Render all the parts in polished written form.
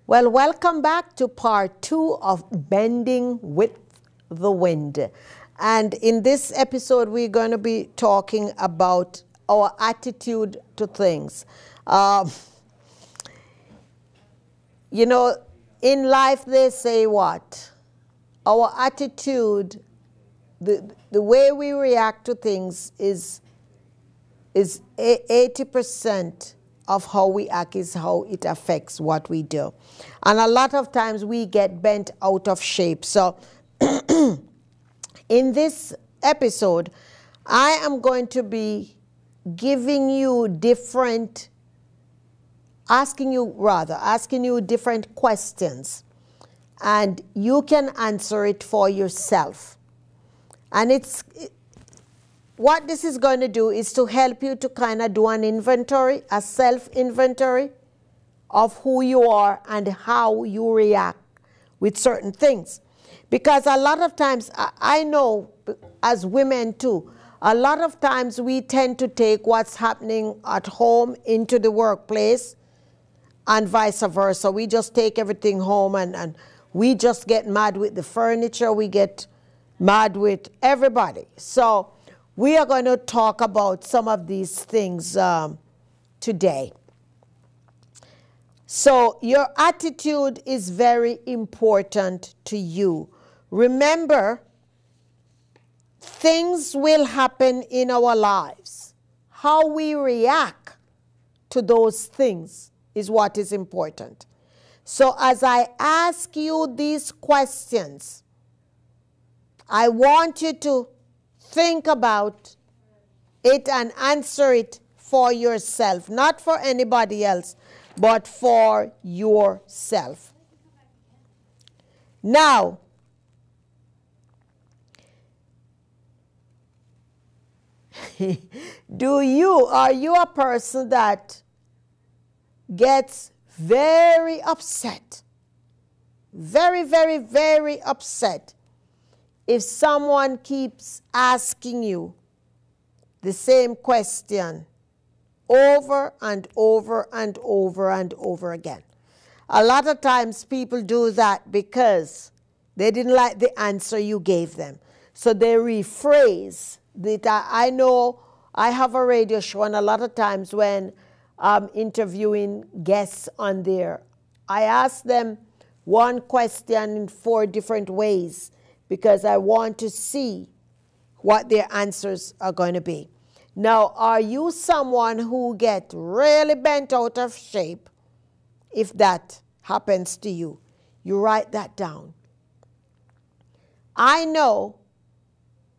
Well, welcome back to part 2 of Bending with the Wind. And in this episode, we're going to be talking about our attitude to things. You know, in life they say what? Our attitude, the way we react to things is 80% of how we act is how it affects what we do. And a lot of times we get bent out of shape. So in this episode, I am going to be giving you asking you different questions, and you can answer it for yourself. And what this is going to do is to help you to kind of do an inventory, a self-inventory of who you are and how you react with certain things. Because a lot of times, I know as women too, a lot of times we tend to take what's happening at home into the workplace and vice versa. We just take everything home and we just get mad with the furniture, we get mad with everybody. So we are going to talk about some of these things today. So your attitude is very important to you. Remember, things will happen in our lives. How we react to those things is what is important. So as I ask you these questions, I want you to think about it and answer it for yourself, not for anybody else, but for yourself. Now, are you a person that gets very upset, very, very, very upset if someone keeps asking you the same question over and over and over and over again? A lot of times people do that because they didn't like the answer you gave them. So they rephrase that. I know I have a radio show, and a lot of times when I'm interviewing guests on there, I ask them one question in 4 different ways because I want to see what their answers are going to be. Now, are you someone who gets really bent out of shape? If that happens to you, you write that down. I know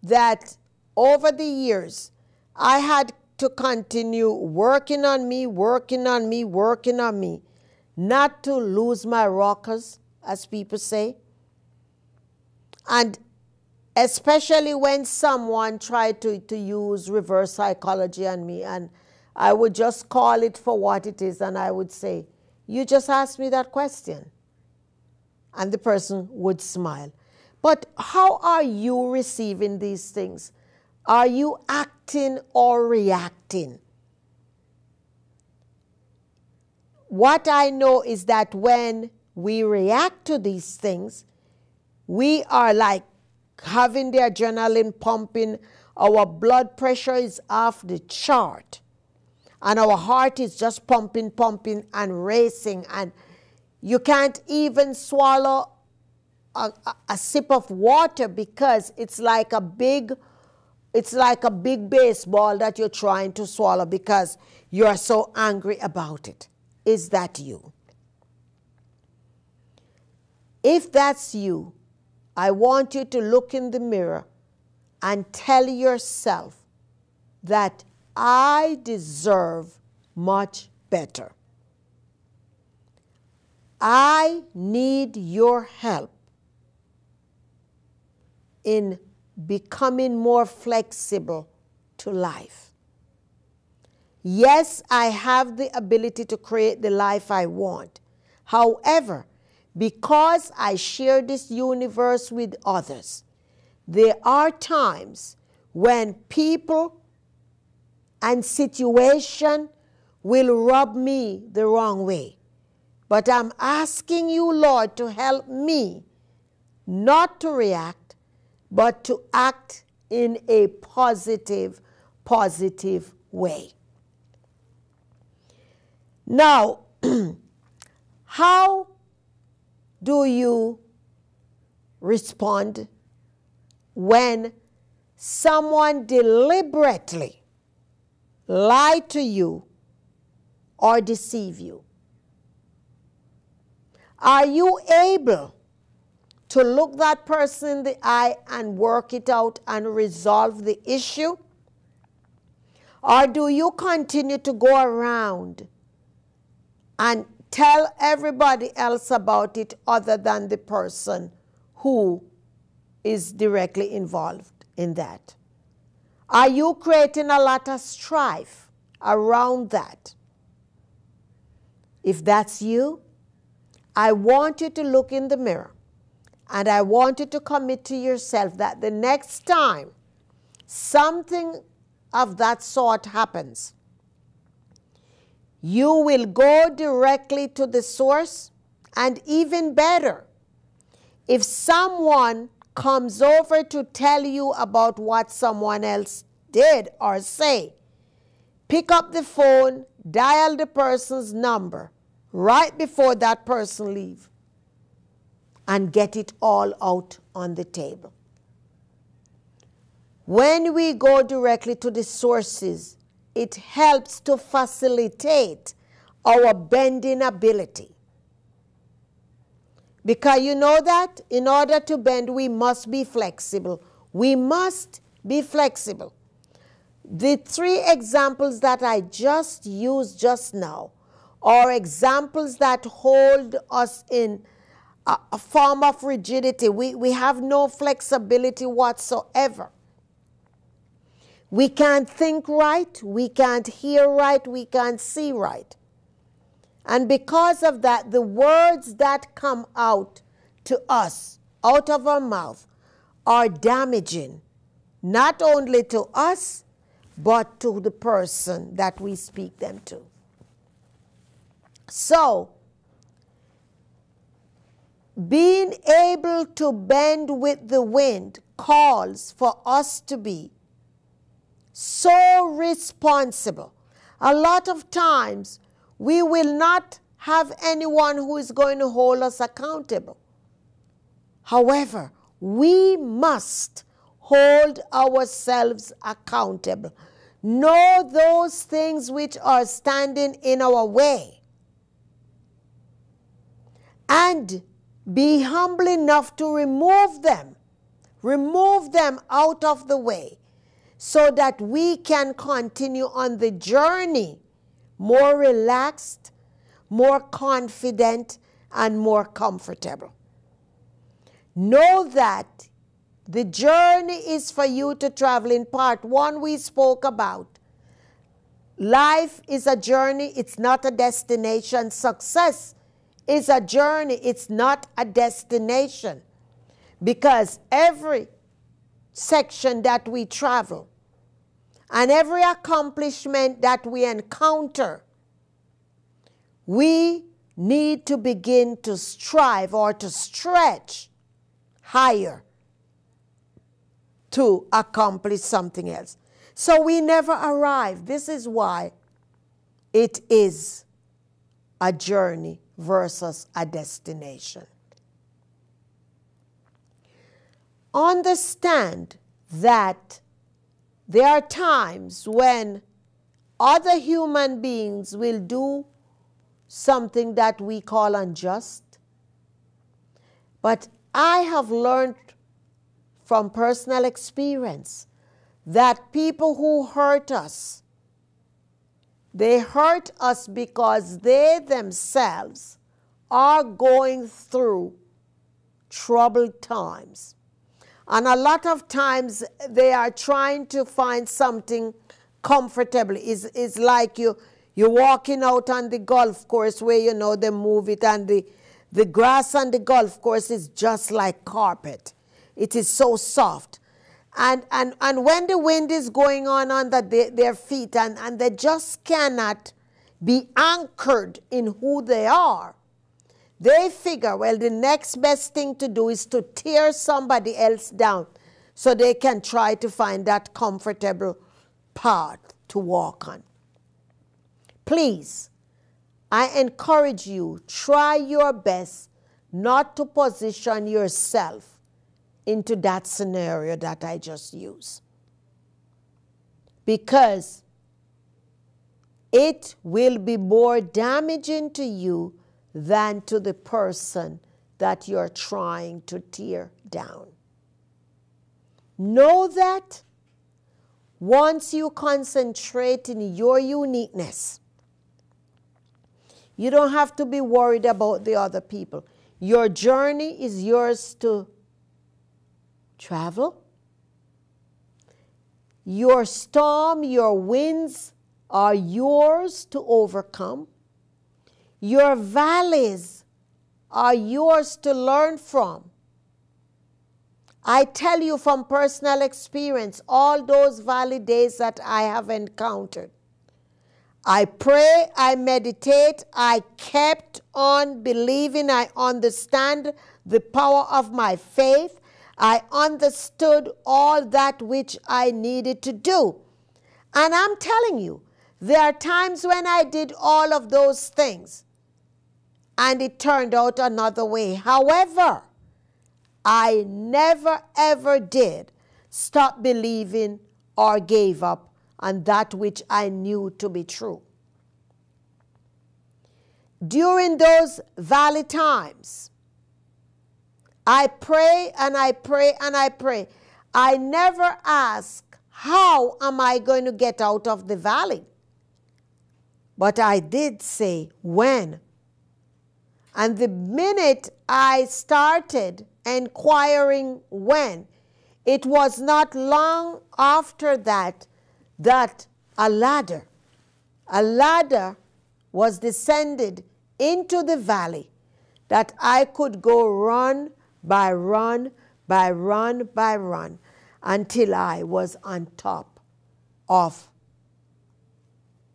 that over the years, I had to continue working on me, not to lose my rockers, as people say. And especially when someone tried to use reverse psychology on me, and I would just call it for what it is, and I would say, you just asked me that question. And the person would smile. But how are you receiving these things? Are you acting or reacting? What I know is that when we react to these things, we are like having the adrenaline pumping, our blood pressure is off the chart, and our heart is just pumping and racing, and you can't even swallow a sip of water because it's like a big baseball that you're trying to swallow because you're so angry about it. Is that you? If that's you, I want you to look in the mirror and tell yourself that I deserve much better. I need your help in becoming more flexible to life. Yes, I have the ability to create the life I want. However, because I share this universe with others, there are times when people and situation will rub me the wrong way. But I'm asking you, Lord, to help me not to react, but to act in a positive way. Now, how do you respond when someone deliberately lie to you or deceive you? Are you able to look that person in the eye and work it out and resolve the issue? Or do you continue to go around and tell everybody else about it other than the person who is directly involved in that? Are you creating a lot of strife around that? If that's you, I want you to look in the mirror and I want you to commit to yourself that the next time something of that sort happens, you will go directly to the source. And even better, if someone comes over to tell you about what someone else did or say, pick up the phone, dial the person's number right before that person leaves, and get it all out on the table. When we go directly to the sources, it helps to facilitate our bending ability. Because you know that in order to bend, we must be flexible. We must be flexible. The three examples that I just used just now are examples that hold us in a form of rigidity. We have no flexibility whatsoever. We can't think right, we can't hear right, we can't see right. And because of that, the words that come out to us, out of our mouth, are damaging, not only to us, but to the person that we speak them to. So, being able to bend with the wind calls for us to be so responsible. A lot of times, we will not have anyone who is going to hold us accountable. However, we must hold ourselves accountable. Know those things which are standing in our way, and be humble enough to remove them out of the way, so that we can continue on the journey more relaxed, more confident, and more comfortable. Know that the journey is for you to travel. In part one, we spoke about life is a journey, it's not a destination. Success is a journey, it's not a destination. Because every section that we travel and every accomplishment that we encounter, we need to begin to strive or to stretch higher to accomplish something else. So we never arrive. This is why it is a journey versus a destination. Understand that there are times when other human beings will do something that we call unjust. But I have learned from personal experience that people who hurt us, They hurt us because they themselves are going through troubled times. And a lot of times they are trying to find something comfortable. It's like you're walking out on the golf course where, you know, they move it, and the grass on the golf course is just like carpet. It is so soft. And when the wind is going on under their feet, and they just cannot be anchored in who they are, they figure, well, the next best thing to do is to tear somebody else down so they can try to find that comfortable path to walk on. Please, I encourage you, try your best not to position yourself into that scenario that I just used, because it will be more damaging to you than to the person that you're trying to tear down. Know that once you concentrate in your uniqueness, you don't have to be worried about the other people. Your journey is yours to travel. Your storm, your winds are yours to overcome. Your valleys are yours to learn from. I tell you from personal experience, all those valley days that I have encountered, I pray, I meditate, I kept on believing, I understand the power of my faith, I understood all that which I needed to do. And I'm telling you, there are times when I did all of those things and it turned out another way. However, I never ever did stop believing or gave up on that which I knew to be true. During those valley times, I pray and I pray and I pray. I never ask, how am I going to get out of the valley? But I did say, when? And the minute I started inquiring when, it was not long after that a ladder was descended into the valley, that I could go run by run by run by run until I was on top of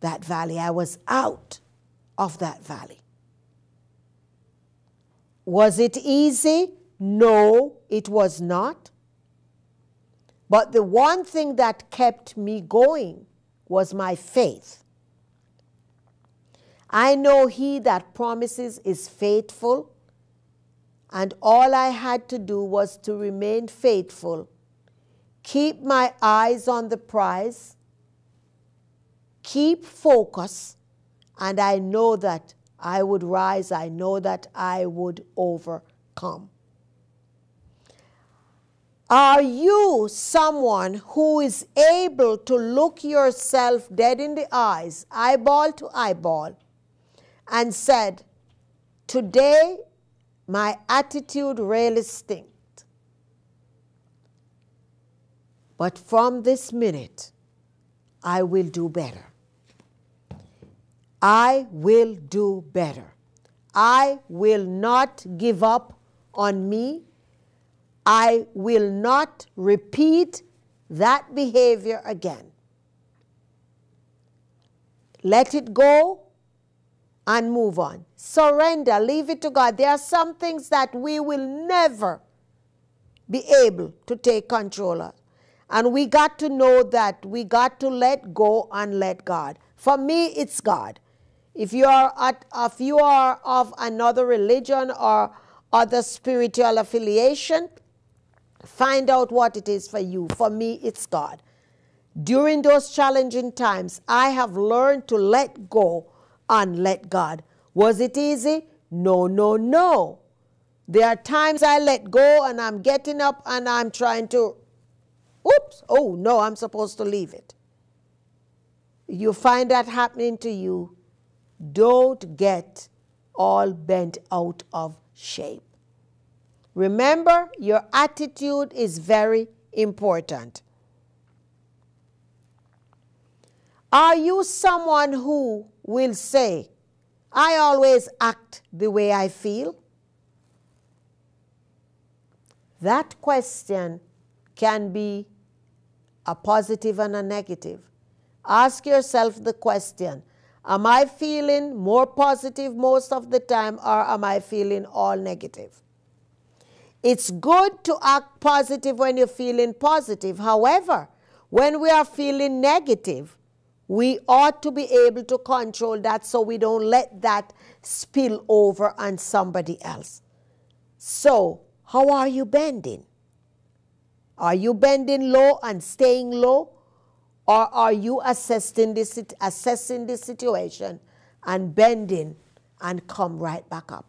that valley. I was out of that valley. Was it easy? No, it was not. But the one thing that kept me going was my faith. I know he that promises is faithful, and all I had to do was to remain faithful, keep my eyes on the prize, keep focus, and I know that I would rise. I know that I would overcome. Are you someone who is able to look yourself dead in the eyes, eyeball to eyeball, and said, today my attitude really stinks, but from this minute I will do better. I will do better. I will not give up on me. I will not repeat that behavior again. Let it go and move on. Surrender, leave it to God. There are some things that we will never be able to take control of. And we got to know that we got to let go and let God. For me, it's God. If you are of another religion or other spiritual affiliation, find out what it is for you. For me, it's God. During those challenging times, I have learned to let go and let God. Was it easy? No, no, no. There are times I let go and I'm getting up and I'm trying to, oops, oh no, I'm supposed to leave it. you find that happening to you, don't get all bent out of shape. Remember, your attitude is very important. Are you someone who will say, I always act the way I feel? That question can be a positive and a negative. Ask yourself the question, am I feeling more positive most of the time, or am I feeling all negative? It's good to act positive when you're feeling positive. However, when we are feeling negative, we ought to be able to control that so we don't let that spill over on somebody else. So, how are you bending? Are you bending low and staying low? Or are you assessing the situation and bending and come right back up?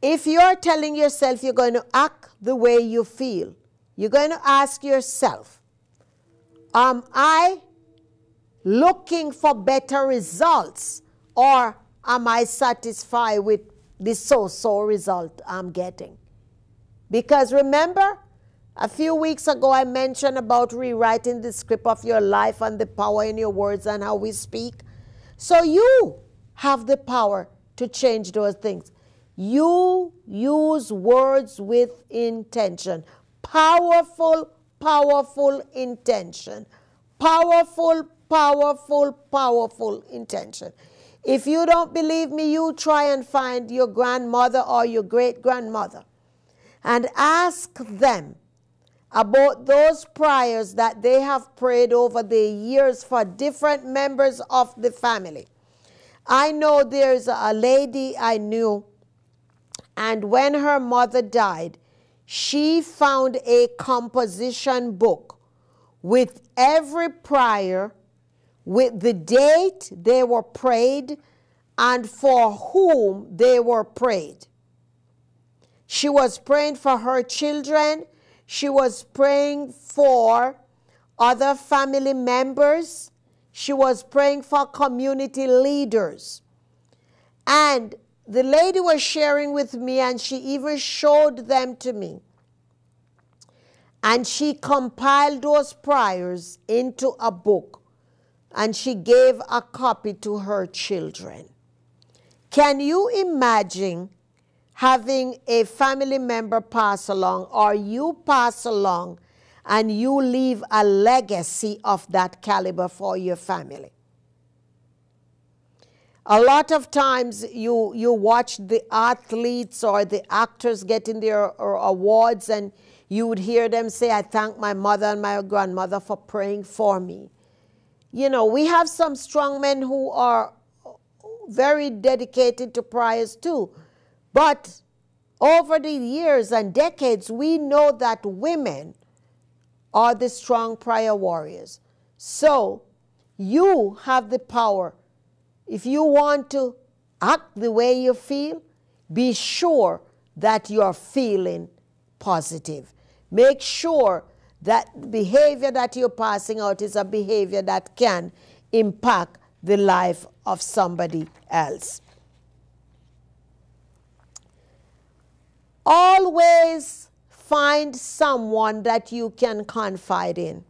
If you're telling yourself you're going to act the way you feel, you're going to ask yourself, am I looking for better results, or am I satisfied with the so-so result I'm getting? Because remember, a few weeks ago I mentioned about rewriting the script of your life and the power in your words and how we speak. So you have the power to change those things. You use words with intention. Powerful, powerful intention. Powerful, powerful, powerful intention. If you don't believe me, you try and find your grandmother or your great-grandmother and ask them about those prayers that they have prayed over the years for different members of the family. I know there's a lady I knew, and when her mother died, she found a composition book with every prayer, with the date they were prayed, and for whom they were prayed. She was praying for her children. She was praying for other family members. She was praying for community leaders. And the lady was sharing with me, and she even showed them to me. And she compiled those prayers into a book, and she gave a copy to her children. Can you imagine having a family member pass along, or you pass along, and you leave a legacy of that caliber for your family? A lot of times you watch the athletes or the actors getting their awards, and you would hear them say, I thank my mother and my grandmother for praying for me. You know, we have some strong men who are very dedicated to prayers too. But over the years and decades, we know that women are the strong prayer warriors. So you have the power. If you want to act the way you feel, be sure that you're feeling positive. Make sure that the behavior that you're passing out is a behavior that can impact the life of somebody else. Always find someone that you can confide in.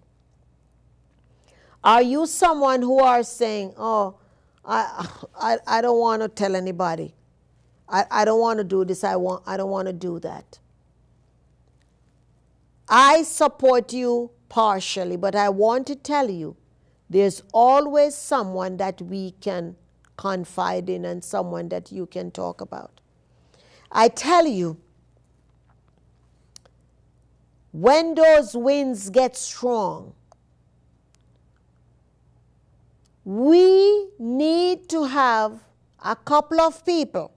Are you someone who are saying, oh, I don't want to tell anybody. I don't want to do this. I don't want to do that. I support you partially, but I want to tell you there's always someone that we can confide in and someone that you can talk about. I tell you, when those winds get strong, we need to have a couple of people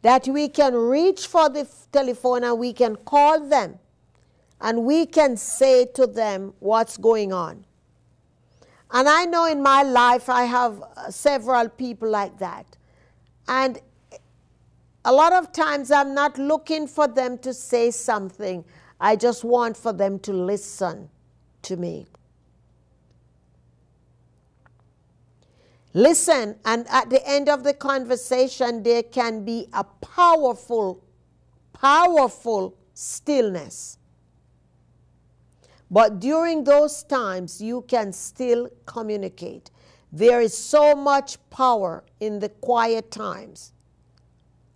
that we can reach for the telephone, and we can call them and we can say to them what's going on. And I know in my life I have several people like that. And a lot of times I'm not looking for them to say something. I just want for them to listen to me. Listen, and at the end of the conversation, there can be a powerful, powerful stillness. But during those times, you can still communicate. There is so much power in the quiet times.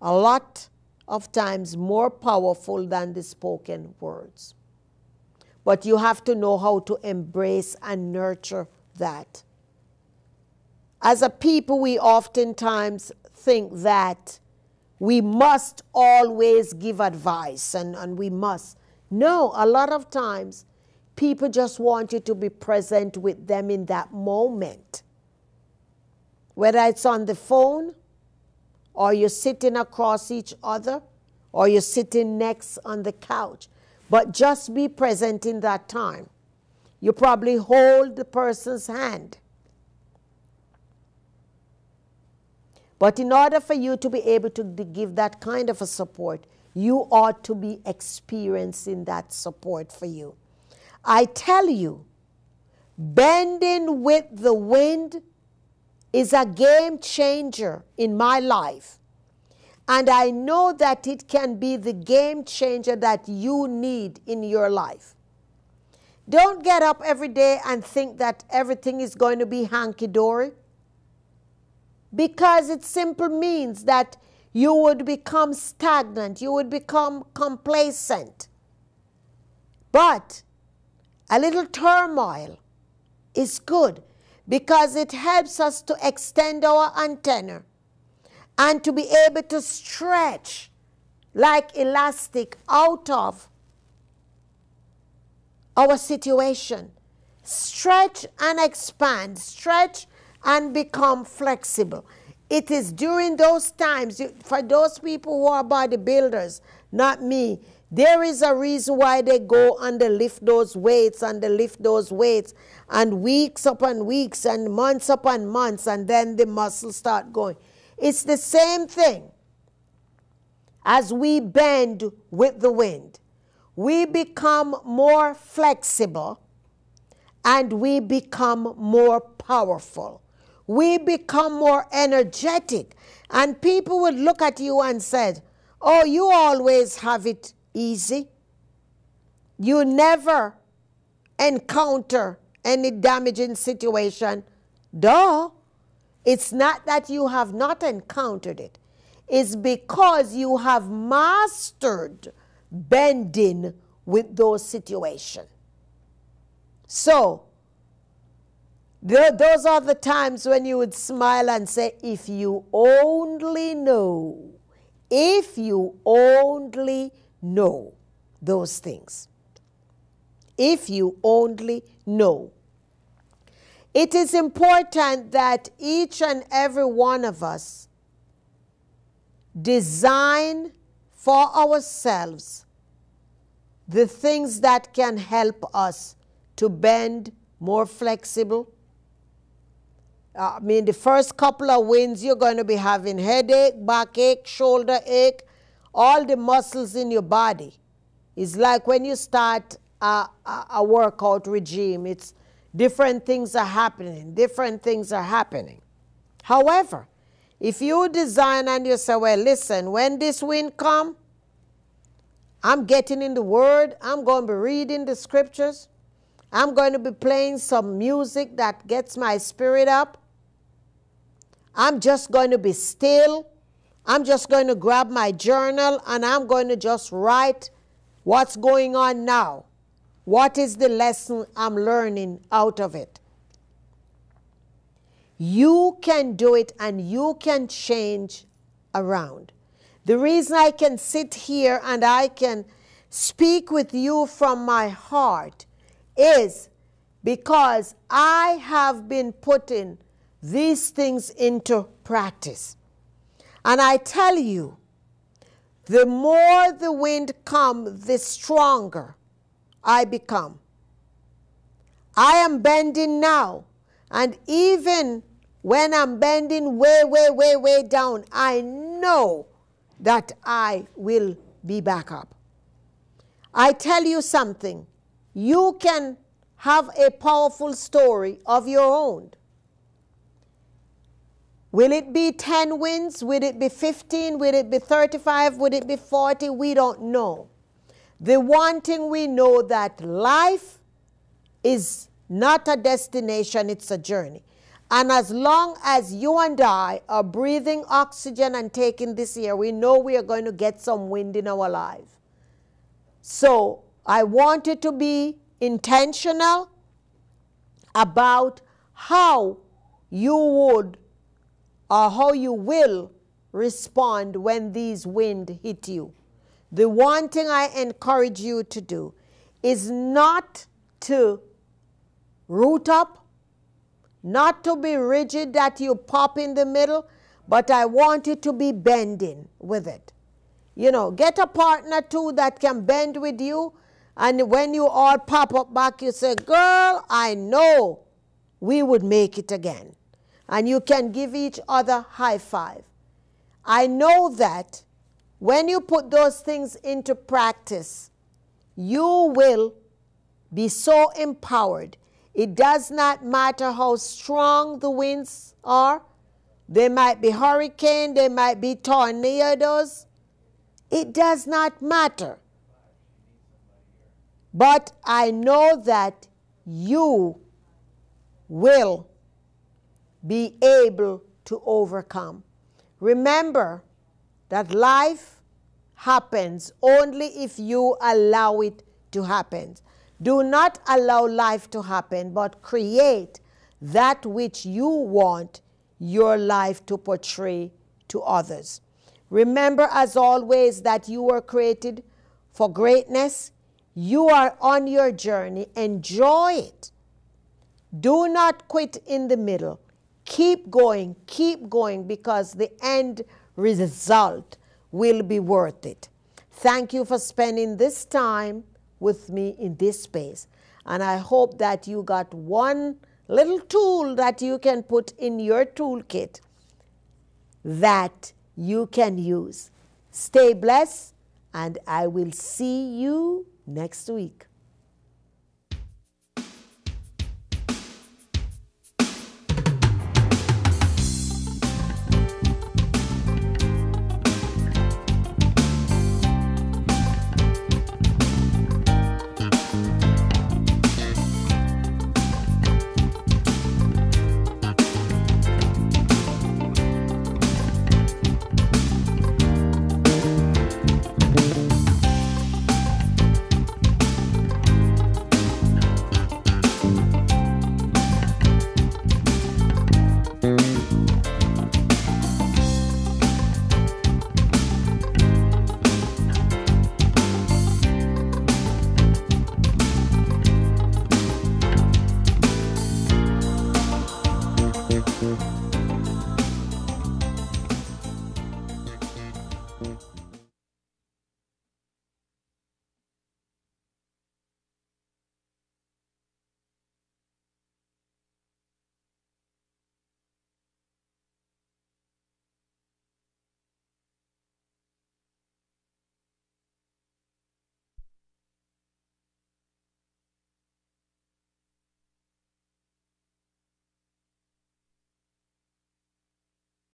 A lot of times more powerful than the spoken words. But you have to know how to embrace and nurture that. As a people, we oftentimes think that we must always give advice and we must. No, a lot of times, people just want you to be present with them in that moment. Whether it's on the phone, or you're sitting across each other, or you're sitting next on the couch. But just be present in that time. You probably hold the person's hand. But in order for you to be able to give that kind of a support, you ought to be experiencing that support for you. I tell you, bending with the wind is a game changer in my life. And I know that it can be the game changer that you need in your life. Don't get up every day and think that everything is going to be hunky-dory. Because it simply means that you would become stagnant, you would become complacent. But a little turmoil is good because it helps us to extend our antenna and to be able to stretch like elastic out of our situation. Stretch and expand, stretch and become flexible. It is during those times, for those people who are bodybuilders, not me, there is a reason why they go and they lift those weights and they lift those weights and weeks upon weeks and months upon months, and then the muscles start going. It's the same thing as we bend with the wind. We become more flexible and we become more powerful. We become more energetic. And people would look at you and say, oh, you always have it easy. You never encounter any damaging situation. Duh. It's not that you have not encountered it. It's because you have mastered bending with those situations. So, those are the times when you would smile and say, if you only know, if you only know those things. If you only know. It is important that each and every one of us design for ourselves the things that can help us to bend more flexible. The first couple of winds, you're going to be having headache, backache, shoulder ache, all the muscles in your body. It's like when you start a workout regime, it's different things are happening. Different things are happening. However, if you design and you say, well, listen, when this wind comes, I'm getting in the Word. I'm going to be reading the scriptures. I'm going to be playing some music that gets my spirit up. I'm just going to be still. I'm just going to grab my journal and I'm going to just write what's going on now. What is the lesson I'm learning out of it? You can do it and you can change around. The reason I can sit here and I can speak with you from my heart is because I have been putting these things into practice. And I tell you, the more the wind comes, the stronger I become. I am bending now, and even when I'm bending way, way, way, way down, I know that I will be back up. I tell you something. You can have a powerful story of your own. Will it be 10 wins? Will it be 15? Will it be 35? Will it be 40? We don't know. The one thing we know, that life is not a destination, it's a journey. And as long as you and I are breathing oxygen and taking this air, we know we are going to get some wind in our life. So I want you to be intentional about how you would or how you will respond when these wind hit you. The one thing I encourage you to do is not to root up, not to be rigid that you pop in the middle, but I want you to be bending with it. You know, get a partner too that can bend with you, and when you all pop up back, you say, girl, I know we would make it again. And you can give each other high five. I know that when you put those things into practice, you will be so empowered. It does not matter how strong the winds are. They might be hurricane, they might be tornadoes. It does not matter. But I know that you will be able to overcome. Remember that life happens only if you allow it to happen. Do not allow life to happen, but create that which you want your life to portray to others. Remember, as always, that you were created for greatness. You are on your journey. Enjoy it. Do not quit in the middle. Keep going, because the end result will be worth it. Thank you for spending this time with me in this space. And I hope that you got one little tool that you can put in your toolkit that you can use. Stay blessed, and I will see you next week.